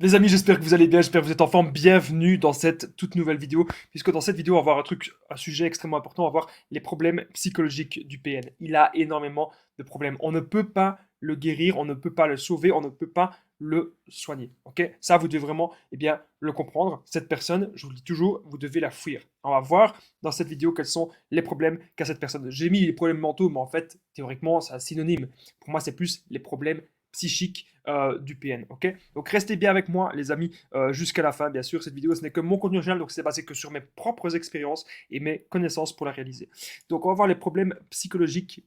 Les amis, j'espère que vous allez bien, j'espère que vous êtes en forme. Bienvenue dans cette toute nouvelle vidéo, puisque dans cette vidéo, on va voir un sujet extrêmement important, on va voir les problèmes psychologiques du PN. Il a énormément de problèmes. On ne peut pas le guérir, on ne peut pas le sauver, on ne peut pas le soigner. Ok? Ça, vous devez vraiment, le comprendre. Cette personne, je vous le dis toujours, vous devez la fuir. On va voir dans cette vidéo quels sont les problèmes qu'a cette personne. J'ai mis les problèmes mentaux, mais en fait, théoriquement, c'est un synonyme. Pour moi, c'est plus les problèmes psychiques du PN. Ok? Donc restez bien avec moi, les amis, jusqu'à la fin. Bien sûr, cette vidéo, ce n'est que mon contenu original, donc c'est basé que sur mes propres expériences et mes connaissances pour la réaliser. Donc on va voir les problèmes psychologiques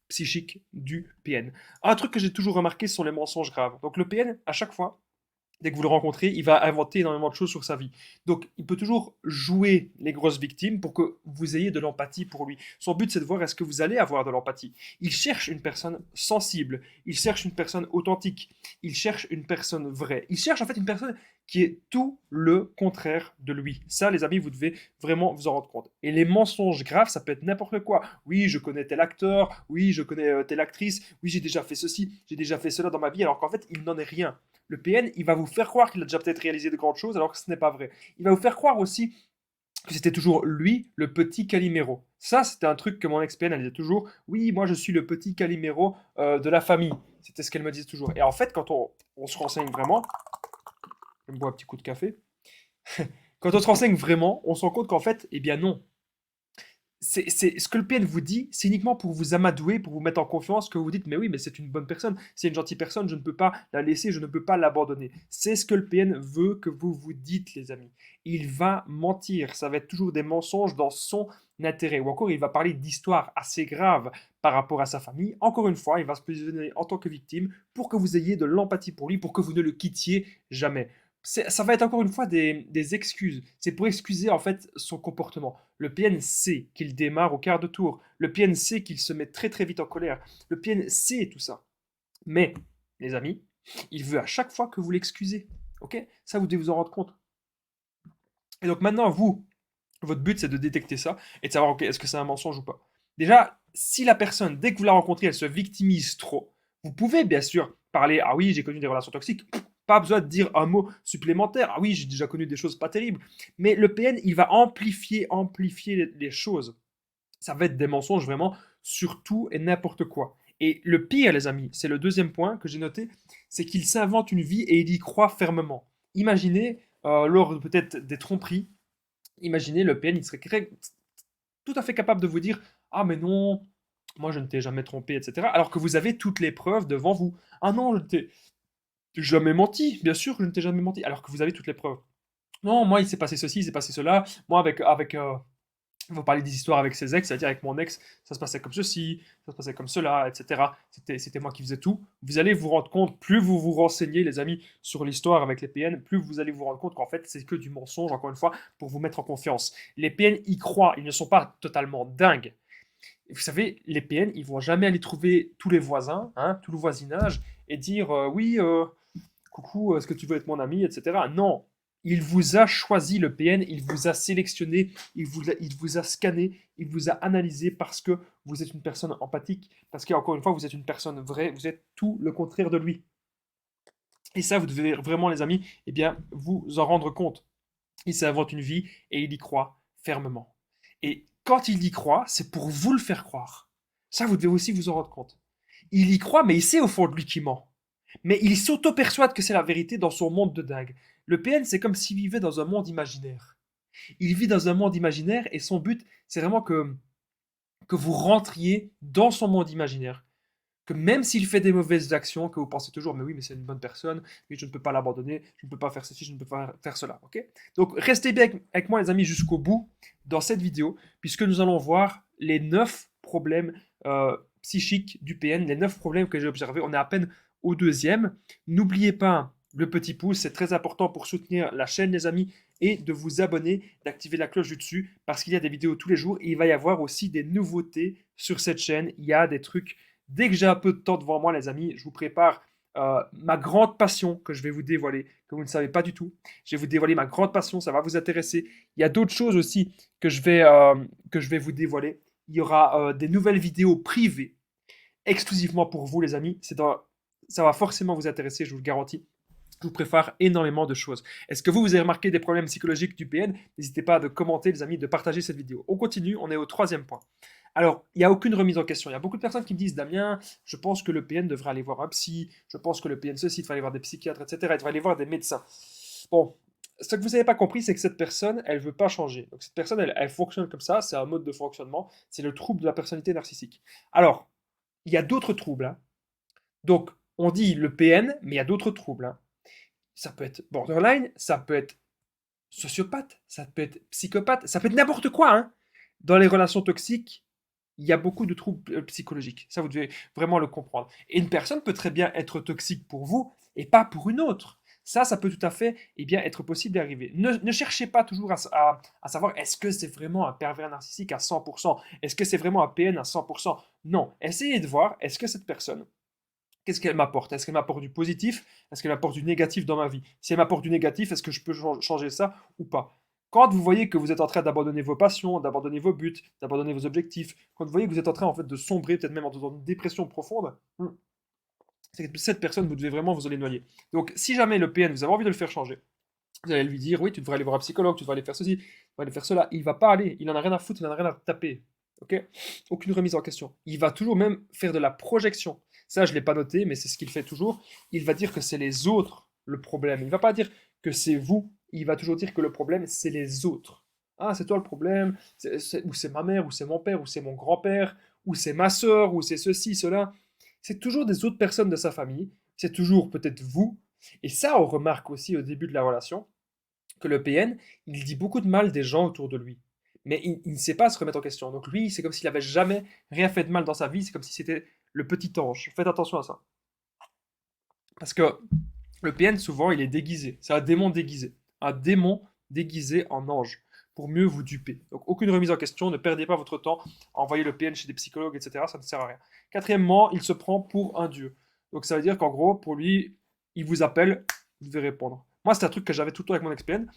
psychiques du PN. Un truc que j'ai toujours remarqué, ce sont les mensonges graves. Donc le PN, à chaque fois, dès que vous le rencontrez, il va inventer énormément de choses sur sa vie. Donc, il peut toujours jouer les grosses victimes pour que vous ayez de l'empathie pour lui. Son but, c'est de voir est-ce que vous allez avoir de l'empathie. Il cherche une personne sensible, il cherche une personne authentique, il cherche une personne vraie. Il cherche en fait une personne qui est tout le contraire de lui. Ça, les amis, vous devez vraiment vous en rendre compte. Et les mensonges graves, ça peut être n'importe quoi. Oui, je connais tel acteur, oui, je connais telle actrice, oui, j'ai déjà fait ceci, j'ai déjà fait cela dans ma vie, alors qu'en fait, il n'en est rien. Le PN, il va vous faire croire qu'il a déjà peut-être réalisé de grandes choses alors que ce n'est pas vrai. Il va vous faire croire aussi que c'était toujours lui, le petit Calimero. Ça, c'était un truc que mon ex-PN, elle disait toujours, oui, moi je suis le petit Calimero de la famille. C'était ce qu'elle me disait toujours. Et en fait, quand on se renseigne vraiment, je me bois un petit coup de café, quand on se renseigne vraiment, on se rend compte qu'en fait, eh bien non, c'est ce que le PN vous dit, c'est uniquement pour vous amadouer, pour vous mettre en confiance, que vous dites, mais oui, mais c'est une bonne personne, c'est une gentille personne, je ne peux pas la laisser, je ne peux pas l'abandonner. C'est ce que le PN veut que vous vous dites, les amis. Il va mentir, ça va être toujours des mensonges dans son intérêt, ou encore il va parler d'histoires assez graves par rapport à sa famille. Encore une fois, il va se positionner en tant que victime pour que vous ayez de l'empathie pour lui, pour que vous ne le quittiez jamais. Ça va être encore une fois des excuses. C'est pour excuser en fait son comportement. Le PN sait qu'il démarre au quart de tour. Le PN sait qu'il se met très très vite en colère. Le PN sait tout ça. Mais, les amis, il veut à chaque fois que vous l'excusez. Ok? Ça, vous devez vous en rendre compte. Et donc maintenant, vous, votre but, c'est de détecter ça et de savoir, ok, est-ce que c'est un mensonge ou pas. Déjà, si la personne, dès que vous la rencontrez, elle se victimise trop, vous pouvez bien sûr parler, ah oui, j'ai connu des relations toxiques, pas besoin de dire un mot supplémentaire, ah oui, j'ai déjà connu des choses pas terribles. Mais le PN, il va amplifier les choses. Ça va être des mensonges vraiment sur tout et n'importe quoi. Et le pire, les amis, c'est le deuxième point que j'ai noté, c'est qu'il s'invente une vie et il y croit fermement. Imaginez, lors peut-être des tromperies, imaginez le PN, il serait tout à fait capable de vous dire ah mais non, moi je ne t'ai jamais trompé, etc. Alors que vous avez toutes les preuves devant vous. Ah non, je ne t'ai jamais menti, bien sûr que je ne t'ai jamais menti, alors que vous avez toutes les preuves. Non, moi il s'est passé ceci, il s'est passé cela, moi vous parlez des histoires avec ses ex, c'est-à-dire avec mon ex, ça se passait comme ceci, ça se passait comme cela, etc. C'était moi qui faisais tout. Vous allez vous rendre compte, plus vous vous renseignez, les amis, sur l'histoire avec les PN, plus vous allez vous rendre compte qu'en fait, c'est que du mensonge, encore une fois, pour vous mettre en confiance. Les PN y croient, ils ne sont pas totalement dingues. Et vous savez, les PN, ils vont jamais aller trouver tous les voisins, hein, tout le voisinage, et dire oui, coucou, est-ce que tu veux être mon ami, etc. Non, il vous a choisi le PN, il vous a sélectionné, il vous a scanné, il vous a analysé parce que vous êtes une personne empathique, parce qu'encore une fois, vous êtes une personne vraie, vous êtes tout le contraire de lui. Et ça, vous devez vraiment, les amis, eh bien, vous en rendre compte. Il s'invente une vie et il y croit fermement. Et quand il y croit, c'est pour vous le faire croire. Ça, vous devez aussi vous en rendre compte. Il y croit, mais il sait au fond de lui qu'il ment. Mais il s'auto-persuade que c'est la vérité dans son monde de dingue. Le PN, c'est comme s'il vivait dans un monde imaginaire. Il vit dans un monde imaginaire et son but, c'est vraiment que vous rentriez dans son monde imaginaire. Que même s'il fait des mauvaises actions, que vous pensez toujours, mais oui, mais c'est une bonne personne, mais je ne peux pas l'abandonner, je ne peux pas faire ceci, je ne peux pas faire cela. Ok? Donc restez bien avec moi, les amis, jusqu'au bout dans cette vidéo, puisque nous allons voir les 9 problèmes psychiques du PN, les 9 problèmes que j'ai observés. On est à peine au deuxième. N'oubliez pas le petit pouce, c'est très important pour soutenir la chaîne, les amis, et de vous abonner, d'activer la cloche du dessus, parce qu'il y a des vidéos tous les jours, et il va y avoir aussi des nouveautés sur cette chaîne. Il y a des trucs. Dès que j'ai un peu de temps devant moi, les amis, je vous prépare ma grande passion que je vais vous dévoiler, que vous ne savez pas du tout. Je vais vous dévoiler ma grande passion, ça va vous intéresser. Il y a d'autres choses aussi que je vais vous dévoiler. Il y aura des nouvelles vidéos privées, exclusivement pour vous, les amis. Ça va forcément vous intéresser, je vous le garantis. Je vous prépare énormément de choses. Est-ce que vous avez remarqué des problèmes psychologiques du PN? N'hésitez pas à commenter, les amis, de partager cette vidéo. On continue, on est au troisième point. Alors, il n'y a aucune remise en question. Il y a beaucoup de personnes qui me disent, Damien, je pense que le PN devrait aller voir un psy, je pense que le PN ceci, il devrait aller voir des psychiatres, etc. Il devrait aller voir des médecins. Bon, ce que vous n'avez pas compris, c'est que cette personne, elle ne veut pas changer. Donc cette personne, elle fonctionne comme ça, c'est un mode de fonctionnement, c'est le trouble de la personnalité narcissique. Alors, il y a d'autres troubles, hein. Donc, on dit le PN, mais il y a d'autres troubles, hein. Ça peut être borderline, ça peut être sociopathe, ça peut être psychopathe, ça peut être n'importe quoi, hein. Dans les relations toxiques, il y a beaucoup de troubles psychologiques. Ça, vous devez vraiment le comprendre. Et une personne peut très bien être toxique pour vous et pas pour une autre. Ça peut tout à fait être possible d'arriver. Ne cherchez pas toujours à savoir est-ce que c'est vraiment un pervers narcissique à 100%, est-ce que c'est vraiment un PN à 100%. Non, essayez de voir est-ce que cette personne, qu'est-ce qu'elle m'apporte? Est-ce qu'elle m'apporte du positif? Est-ce qu'elle m'apporte du négatif dans ma vie? Si elle m'apporte du négatif, est-ce que je peux changer ça ou pas? Quand vous voyez que vous êtes en train d'abandonner vos passions, d'abandonner vos buts, d'abandonner vos objectifs, quand vous voyez que vous êtes en train en fait de sombrer, peut-être même dans une dépression profonde, c'est que cette personne, vous devez vraiment vous en éloigner. Donc, si jamais le PN, vous avez envie de le faire changer, vous allez lui dire, oui, tu devrais aller voir un psychologue, tu devrais aller faire ceci, tu devrais aller faire cela. Il va pas aller, il en a rien à foutre, il en a rien à taper. Ok? Aucune remise en question. Il va toujours même faire de la projection. Ça, je ne l'ai pas noté, mais c'est ce qu'il fait toujours. Il va dire que c'est les autres le problème. Il ne va pas dire que c'est vous. Il va toujours dire que le problème, c'est les autres. Ah, c'est toi le problème, ou c'est ma mère, ou c'est mon père, ou c'est mon grand-père, ou c'est ma soeur, ou c'est ceci, cela. C'est toujours des autres personnes de sa famille. C'est toujours peut-être vous. Et ça, on remarque aussi au début de la relation que le PN, il dit beaucoup de mal des gens autour de lui. Mais il ne sait pas se remettre en question. Donc lui, c'est comme s'il n'avait jamais rien fait de mal dans sa vie. C'est comme si c'était le petit ange. Faites attention à ça. Parce que le PN, souvent, il est déguisé. C'est un démon déguisé. Un démon déguisé en ange. Pour mieux vous duper. Donc aucune remise en question. Ne perdez pas votre temps à envoyer le PN chez des psychologues, etc. Ça ne sert à rien. Quatrièmement, il se prend pour un dieu. Donc ça veut dire qu'en gros, pour lui, il vous appelle, vous devez répondre. Moi, c'est un truc que j'avais tout le temps avec mon ex-PN.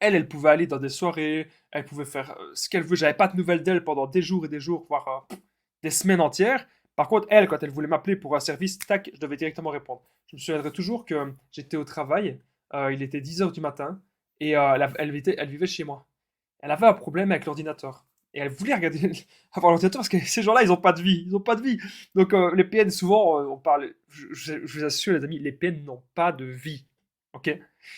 Elle pouvait aller dans des soirées, elle pouvait faire ce qu'elle veut. J'avais pas de nouvelles d'elle pendant des jours et des jours, voire des semaines entières. Par contre, elle, quand elle voulait m'appeler pour un service, tac, je devais directement répondre. Je me souviendrai toujours que j'étais au travail, il était 10 h du matin, et elle vivait chez moi. Elle avait un problème avec l'ordinateur. Et elle voulait regarder avoir l'ordinateur parce que ces gens-là, ils n'ont pas de vie. Ils n'ont pas de vie. Donc, les PN, souvent, on parle. Je vous assure, les amis, les PN n'ont pas de vie. Ok?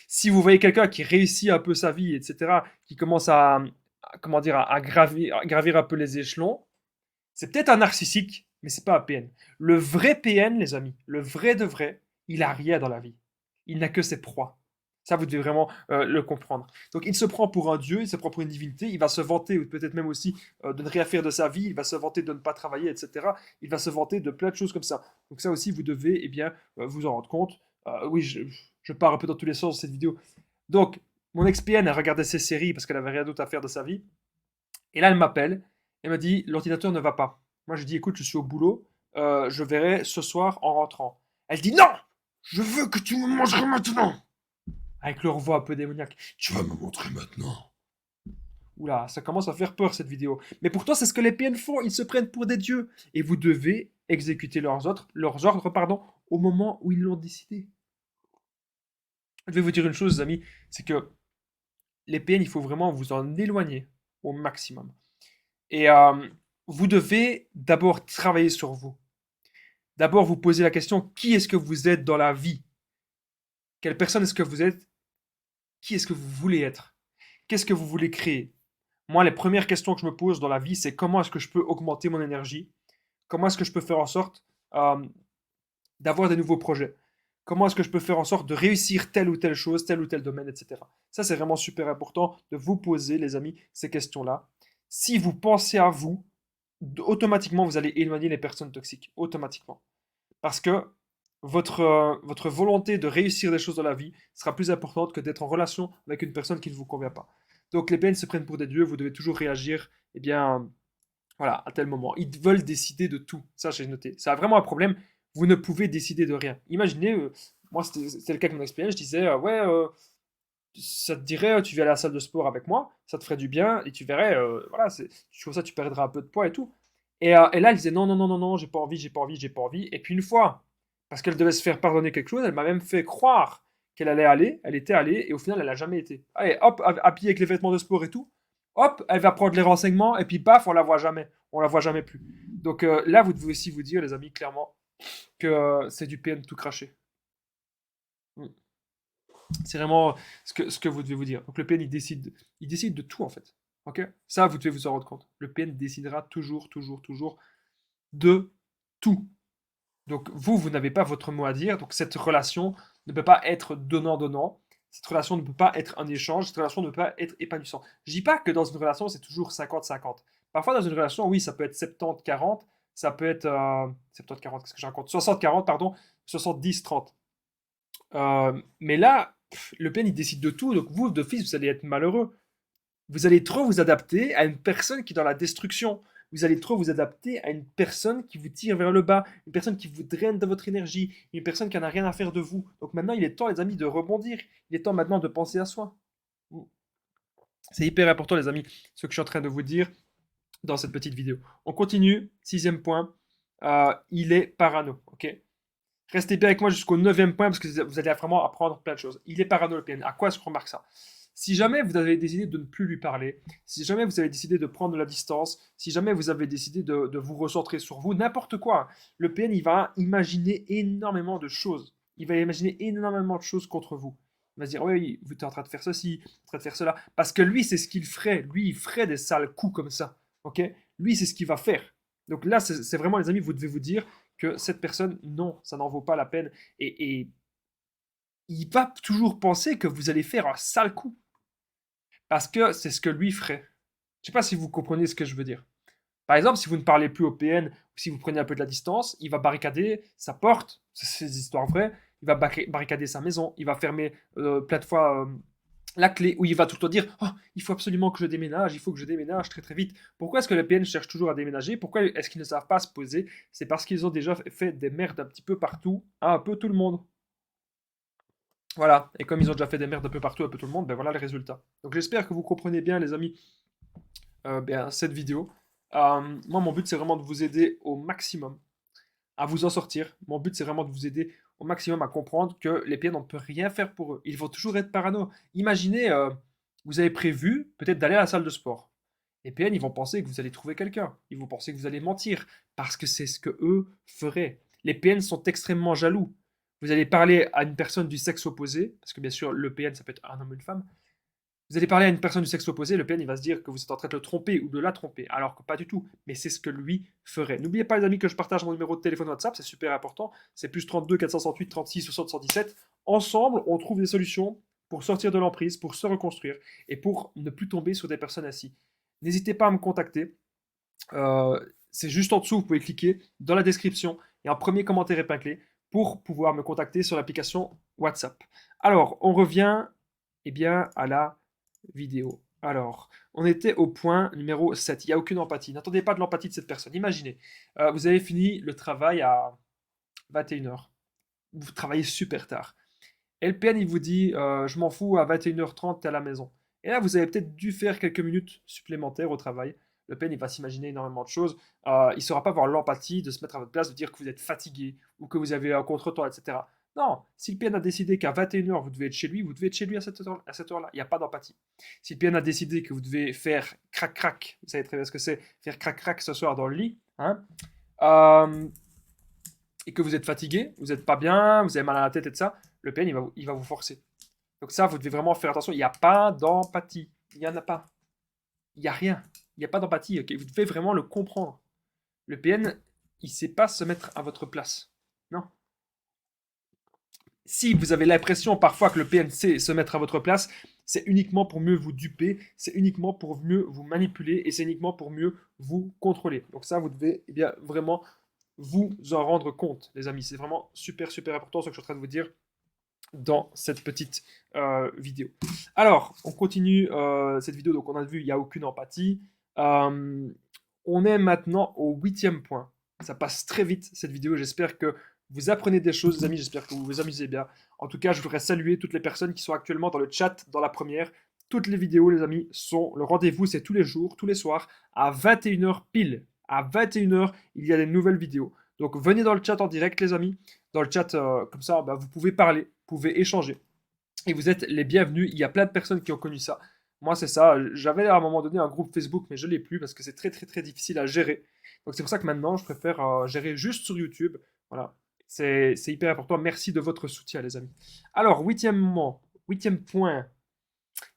Si vous voyez quelqu'un qui réussit un peu sa vie, etc., qui commence comment dire, à gravir un peu les échelons, c'est peut-être un narcissique, mais c'est pas un PN. Le vrai PN, les amis, le vrai de vrai, il a rien dans la vie. Il n'a que ses proies. Ça, vous devez vraiment le comprendre. Donc, il se prend pour un dieu, il se prend pour une divinité, il va se vanter, ou peut-être même aussi de ne rien faire de sa vie, il va se vanter de ne pas travailler, etc. Il va se vanter de plein de choses comme ça. Donc, ça aussi, vous devez vous en rendre compte. Oui, je pars un peu dans tous les sens dans cette vidéo. Donc, mon ex-PN, elle regardait ses séries parce qu'elle avait rien d'autre à faire de sa vie. Et là, elle m'appelle, elle me dit, l'ordinateur ne va pas. Moi, je dis, écoute, je suis au boulot, je verrai ce soir en rentrant. Elle dit, non, je veux que tu me mangeras maintenant. Avec leur voix un peu démoniaque. Tu vas me montrer maintenant. Oula, ça commence à faire peur cette vidéo. Mais pourtant, c'est ce que les PN font, ils se prennent pour des dieux. Et vous devez exécuter leurs ordres, au moment où ils l'ont décidé. Je vais vous dire une chose, les amis, c'est que les PN, il faut vraiment vous en éloigner au maximum. Et vous devez d'abord travailler sur vous. D'abord, vous poser la question, qui est-ce que vous êtes dans la vie? Quelle personne est-ce que vous êtes? Qui est-ce que vous voulez être? Qu'est-ce que vous voulez créer? Moi, les premières questions que je me pose dans la vie, c'est comment est-ce que je peux augmenter mon énergie? Comment est-ce que je peux faire en sorte d'avoir des nouveaux projets? Comment est-ce que je peux faire en sorte de réussir telle ou telle chose, tel ou tel domaine, etc. Ça, c'est vraiment super important de vous poser, les amis, ces questions-là. Si vous pensez à vous, automatiquement, vous allez éloigner les personnes toxiques. Automatiquement. Parce que votre volonté de réussir des choses dans la vie sera plus importante que d'être en relation avec une personne qui ne vous convient pas. Donc les PN se prennent pour des dieux, vous devez toujours réagir, voilà, à tel moment. Ils veulent décider de tout. Ça, j'ai noté. Ça a vraiment un problème. Vous ne pouvez décider de rien. Imaginez, moi, c'était le cas avec mon expérience, je disais, ouais, ça te dirait, tu viens à la salle de sport avec moi, ça te ferait du bien, et tu verrais, voilà, comme ça, tu perdras un peu de poids et tout. Et là, elle disait, non, non, non, non, non, j'ai pas envie, j'ai pas envie, j'ai pas envie. Et puis une fois, parce qu'elle devait se faire pardonner quelque chose, elle m'a même fait croire qu'elle allait aller, elle était allée, et au final, elle n'a jamais été. Allez, hop, habillée avec les vêtements de sport et tout, hop, elle va prendre les renseignements, et puis paf, on la voit jamais. On la voit jamais plus. Donc là, vous devez aussi vous dire, les amis, clairement, que c'est du PN tout craché. Mm. C'est vraiment ce que vous devez vous dire. Donc le PN, il décide de tout, en fait. Ok. Ça, vous devez vous en rendre compte. Le PN décidera toujours, toujours, toujours de tout. Donc vous n'avez pas votre mot à dire. Donc cette relation ne peut pas être donnant-donnant. Cette relation ne peut pas être un échange. Cette relation ne peut pas être épanouissante. Je dis pas que dans une relation, c'est toujours 50-50. Parfois, dans une relation, oui, ça peut être 70-40. Ça peut être 70-40, qu'est-ce que je raconte? 60-40, pardon. 70-30. Mais là, le PN, il décide de tout. Donc vous, d'office, vous allez être malheureux. Vous allez trop vous adapter à une personne qui est dans la destruction. Vous allez trop vous adapter à une personne qui vous tire vers le bas, une personne qui vous draine de votre énergie, une personne qui n'a rien à faire de vous. Donc maintenant, il est temps, les amis, de rebondir. Il est temps maintenant de penser à soi. C'est hyper important, les amis, ce que je suis en train de vous dire dans cette petite vidéo. On continue. Sixième point, il est parano. Ok. Restez bien avec moi jusqu'au neuvième point parce que vous allez vraiment apprendre plein de choses. Il est parano, le PN. À quoi est-ce qu'on remarque ça? Si jamais vous avez décidé de ne plus lui parler, si jamais vous avez décidé de prendre de la distance, si jamais vous avez décidé de vous recentrer sur vous, n'importe quoi, le PN, il va imaginer énormément de choses. Il va imaginer énormément de choses contre vous. Il va se dire, oui, vous êtes en train de faire ceci, en train de faire cela. Parce que lui, c'est ce qu'il ferait. Lui, il ferait des sales coups comme ça. Ok. Lui, c'est ce qu'il va faire. Donc là, c'est vraiment, les amis, vous devez vous dire que cette personne, non, ça n'en vaut pas la peine. Et il va toujours penser que vous allez faire un sale coup. Parce que c'est ce que lui ferait. Je ne sais pas si vous comprenez ce que je veux dire. Par exemple, si vous ne parlez plus au PN, ou si vous prenez un peu de la distance, il va barricader sa porte, c'est des histoires vraies, il va barricader sa maison, il va fermer plein de fois la clé, ou il va tout le temps dire oh, il faut absolument que je déménage, il faut que je déménage très très vite. Pourquoi est-ce que les PN cherchent toujours à déménager? Pourquoi est-ce qu'ils ne savent pas se poser? C'est parce qu'ils ont déjà fait des merdes un petit peu partout, à un peu tout le monde. Voilà, et comme ils ont déjà fait des merdes un peu partout, un peu tout le monde, ben voilà le résultat. Donc j'espère que vous comprenez bien, les amis, cette vidéo. Moi, mon but, c'est vraiment de vous aider au maximum à vous en sortir. Mon but, c'est vraiment de vous aider au maximum à comprendre que les PN, on ne peut rien faire pour eux. Ils vont toujours être parano. Imaginez, vous avez prévu peut-être d'aller à la salle de sport. Les PN, ils vont penser que vous allez trouver quelqu'un. Ils vont penser que vous allez mentir parce que c'est ce que eux feraient. Les PN sont extrêmement jaloux. Vous allez parler à une personne du sexe opposé, parce que bien sûr, le PN, ça peut être un homme ou une femme. Vous allez parler à une personne du sexe opposé, le PN il va se dire que vous êtes en train de le tromper ou de la tromper, alors que pas du tout. Mais c'est ce que lui ferait. N'oubliez pas les amis que je partage mon numéro de téléphone WhatsApp, c'est super important. C'est plus 32 468 36 60 117. Ensemble, on trouve des solutions pour sortir de l'emprise, pour se reconstruire et pour ne plus tomber sur des personnes ainsi. N'hésitez pas à me contacter. C'est juste en dessous, vous pouvez cliquer dans la description et un premier commentaire épinglé pour pouvoir me contacter sur l'application WhatsApp. Alors, on revient bien, à la vidéo. Alors, on était au point numéro 7. Il n'y a aucune empathie. N'attendez pas de l'empathie de cette personne. Imaginez, vous avez fini le travail à 21h. Vous travaillez super tard. Et le PN, il vous dit je m'en fous, à 21h30, t'es à la maison. Et là, vous avez peut-être dû faire quelques minutes supplémentaires au travail. Le PN, il va s'imaginer énormément de choses. Il ne saura pas avoir l'empathie de se mettre à votre place, de dire que vous êtes fatigué ou que vous avez un contretemps, etc. Non, si le PN a décidé qu'à 21h, vous devez être chez lui, vous devez être chez lui à cette heure-là. Il n'y a pas d'empathie. Si le PN a décidé que vous devez faire crac-crac, vous savez très bien ce que c'est, faire crac-crac ce soir dans le lit, hein, et que vous êtes fatigué, vous n'êtes pas bien, vous avez mal à la tête et tout ça, le PN, il va vous forcer. Donc ça, vous devez vraiment faire attention. Il n'y a pas d'empathie. Il n'y en a pas. Il n'y a rien. Il n'y a pas d'empathie. Okay, vous devez vraiment le comprendre. Le PN, il ne sait pas se mettre à votre place. Non. Si vous avez l'impression parfois que le PN sait se mettre à votre place, c'est uniquement pour mieux vous duper, c'est uniquement pour mieux vous manipuler et c'est uniquement pour mieux vous contrôler. Donc ça, vous devez bien vraiment vous en rendre compte, les amis. C'est vraiment super, super important ce que je suis en train de vous dire dans cette petite vidéo. Alors, on continue cette vidéo. Donc, on a vu, il n'y a aucune empathie. On est maintenant au 8e point. Ça passe très vite, cette vidéo. J'espère que vous apprenez des choses, les amis. J'espère que vous vous amusez bien. En tout cas, je voudrais saluer toutes les personnes qui sont actuellement dans le chat, dans la première. Toutes les vidéos, les amis, sont le rendez-vous. C'est tous les jours, tous les soirs, à 21h pile. À 21h, il y a des nouvelles vidéos. Donc, venez dans le chat en direct, les amis. Dans le chat, comme ça, bah, vous pouvez parler, vous pouvez échanger. et vous êtes les bienvenus. Il y a plein de personnes qui ont connu ça. Moi, c'est ça. J'avais à un moment donné un groupe Facebook, mais je ne l'ai plus parce que c'est très, très, très difficile à gérer. Donc, c'est pour ça que maintenant, je préfère gérer juste sur YouTube. Voilà. C'est hyper important. Merci de votre soutien, les amis. Alors, huitième point,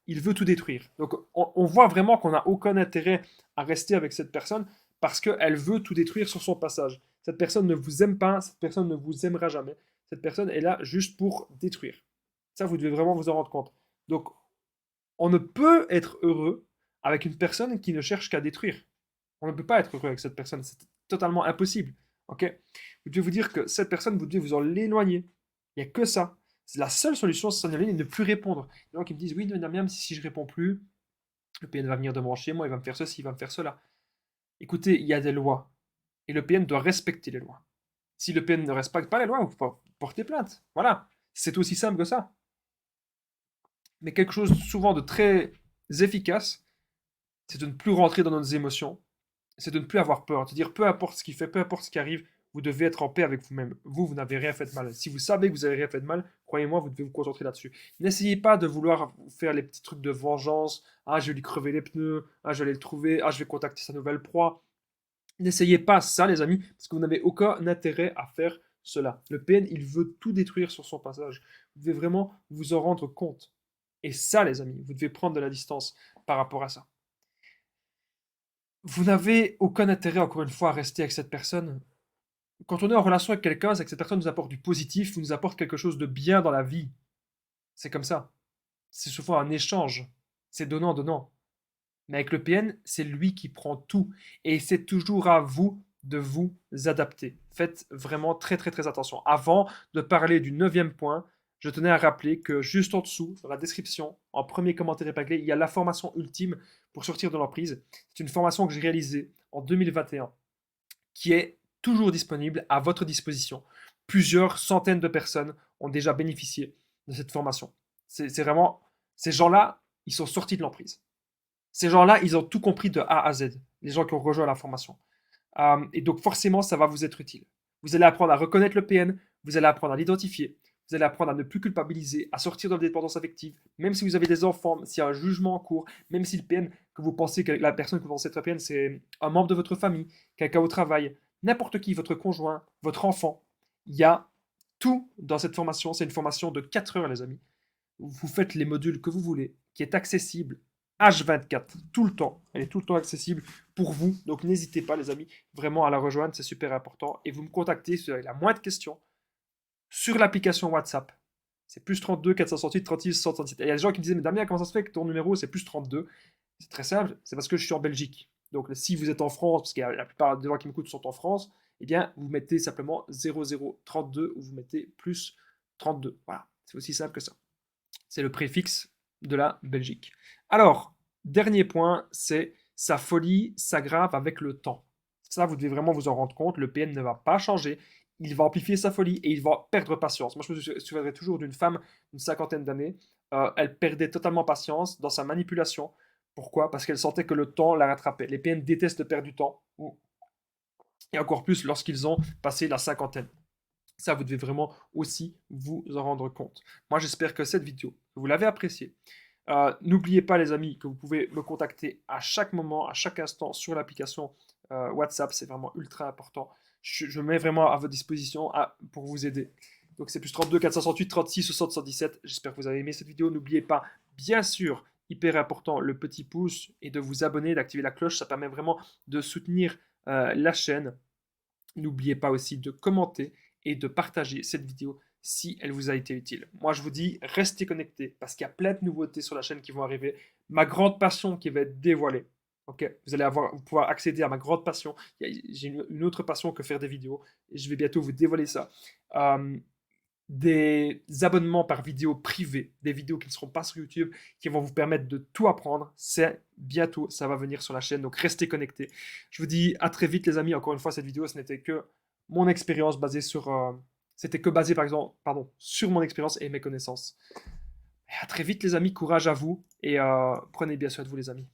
il veut tout détruire. Donc, on voit vraiment qu'on n'a aucun intérêt à rester avec cette personne parce qu'elle veut tout détruire sur son passage. Cette personne ne vous aime pas, cette personne ne vous aimera jamais. Cette personne est là juste pour détruire. Ça, vous devez vraiment vous en rendre compte. Donc, on ne peut être heureux avec une personne qui ne cherche qu'à détruire. On ne peut pas être heureux avec cette personne. C'est totalement impossible. Ok. Vous devez vous dire que cette personne, vous devez vous en éloigner. Il n'y a que ça. C'est la seule solution, c'est s'en éloigner et ne plus répondre. Les gens qui me disent, oui, même si je réponds plus, le PN va venir devant chez moi, il va me faire ceci, il va me faire cela. Écoutez, il y a des lois. Et le PN doit respecter les lois. Si le PN ne respecte pas les lois, vous portez plainte. Voilà. C'est aussi simple que ça. Mais quelque chose souvent de très efficace, c'est de ne plus rentrer dans nos émotions, c'est de ne plus avoir peur, de dire peu importe ce qui fait, peu importe ce qui arrive, vous devez être en paix avec vous-même. Vous, vous n'avez rien fait de mal. Si vous savez que vous n'avez rien fait de mal, croyez-moi, vous devez vous concentrer là-dessus. N'essayez pas de vouloir faire les petits trucs de vengeance. Ah, je vais lui crever les pneus. Ah, je vais aller le trouver. Ah, je vais contacter sa nouvelle proie. N'essayez pas ça, les amis, parce que vous n'avez aucun intérêt à faire cela. Le PN, il veut tout détruire sur son passage. Vous devez vraiment vous en rendre compte. Et ça, les amis, vous devez prendre de la distance par rapport à ça. Vous n'avez aucun intérêt, encore une fois, à rester avec cette personne. Quand on est en relation avec quelqu'un, c'est que cette personne nous apporte du positif, nous apporte quelque chose de bien dans la vie. C'est comme ça. C'est souvent un échange. C'est donnant-donnant. Mais avec le PN, c'est lui qui prend tout. Et c'est toujours à vous de vous adapter. Faites vraiment très très très attention. Avant de parler du neuvième point, je tenais à rappeler que juste en dessous, dans la description, en premier commentaire épinglé, il y a la formation ultime pour sortir de l'emprise. C'est une formation que j'ai réalisée en 2021 qui est toujours disponible à votre disposition. Plusieurs centaines de personnes ont déjà bénéficié de cette formation. C'est vraiment, ces gens-là, ils sont sortis de l'emprise. Ces gens-là, ils ont tout compris de A à Z, les gens qui ont rejoint la formation. Et donc forcément, ça va vous être utile. Vous allez apprendre à reconnaître le PN, vous allez apprendre à l'identifier, vous allez apprendre à ne plus culpabiliser, à sortir de la dépendance affective, même si vous avez des enfants, s'il y a un jugement en cours, même si le PN, que vous pensez que la personne que vous pensez être PN, c'est un membre de votre famille, quelqu'un au travail, n'importe qui, votre conjoint, votre enfant, il y a tout dans cette formation. C'est une formation de 4 heures, les amis. Vous faites les modules que vous voulez, qui est accessible H24, tout le temps. Elle est tout le temps accessible pour vous. Donc n'hésitez pas, les amis, vraiment à la rejoindre, c'est super important. Et vous me contactez si vous avez la moindre question sur l'application WhatsApp. C'est plus 32 468 36 137. Et il y a des gens qui me disaient, mais Damien, comment ça se fait que ton numéro c'est plus 32? C'est très simple, c'est parce que je suis en Belgique. Donc si vous êtes en France, parce que la plupart des gens qui m'écoutent sont en France, eh bien vous mettez simplement 0032 ou vous mettez plus 32. Voilà, c'est aussi simple que ça. C'est le préfixe de la Belgique. Alors, dernier point, c'est sa folie s'aggrave avec le temps. Ça, vous devez vraiment vous en rendre compte. Le PN ne va pas changer. Il va amplifier sa folie et il va perdre patience. Moi, je me souviendrai toujours d'une femme d'une cinquantaine d'années. Elle perdait totalement patience dans sa manipulation. Pourquoi? Parce qu'elle sentait que le temps la rattrapait. Les PN détestent perdre du temps. Et encore plus lorsqu'ils ont passé la cinquantaine. Ça, vous devez vraiment aussi vous en rendre compte. Moi, j'espère que cette vidéo, vous l'avez appréciée. N'oubliez pas, les amis, que vous pouvez me contacter à chaque moment, à chaque instant sur l'application WhatsApp. C'est vraiment ultra important. Je mets vraiment à votre disposition pour vous aider. Donc, c'est plus 32 468 36 60 117. J'espère que vous avez aimé cette vidéo. N'oubliez pas, bien sûr, hyper important, le petit pouce et de vous abonner, d'activer la cloche. Ça permet vraiment de soutenir la chaîne. N'oubliez pas aussi de commenter et de partager cette vidéo si elle vous a été utile. Moi, je vous dis, restez connectés parce qu'il y a plein de nouveautés sur la chaîne qui vont arriver. Ma grande passion qui va être dévoilée. Ok, vous pouvoir accéder à ma grande passion. J'ai une autre passion que faire des vidéos et je vais bientôt vous dévoiler ça. Des abonnements par vidéo privés, des vidéos qui ne seront pas sur YouTube, qui vont vous permettre de tout apprendre. C'est bientôt, ça va venir sur la chaîne, donc restez connectés. Je vous dis à très vite, les amis. Encore une fois, cette vidéo, ce n'était que mon expérience basée sur... c'était que basé, par exemple, pardon, sur mon expérience et mes connaissances. Et à très vite, les amis. Courage à vous et prenez bien soin de vous, les amis.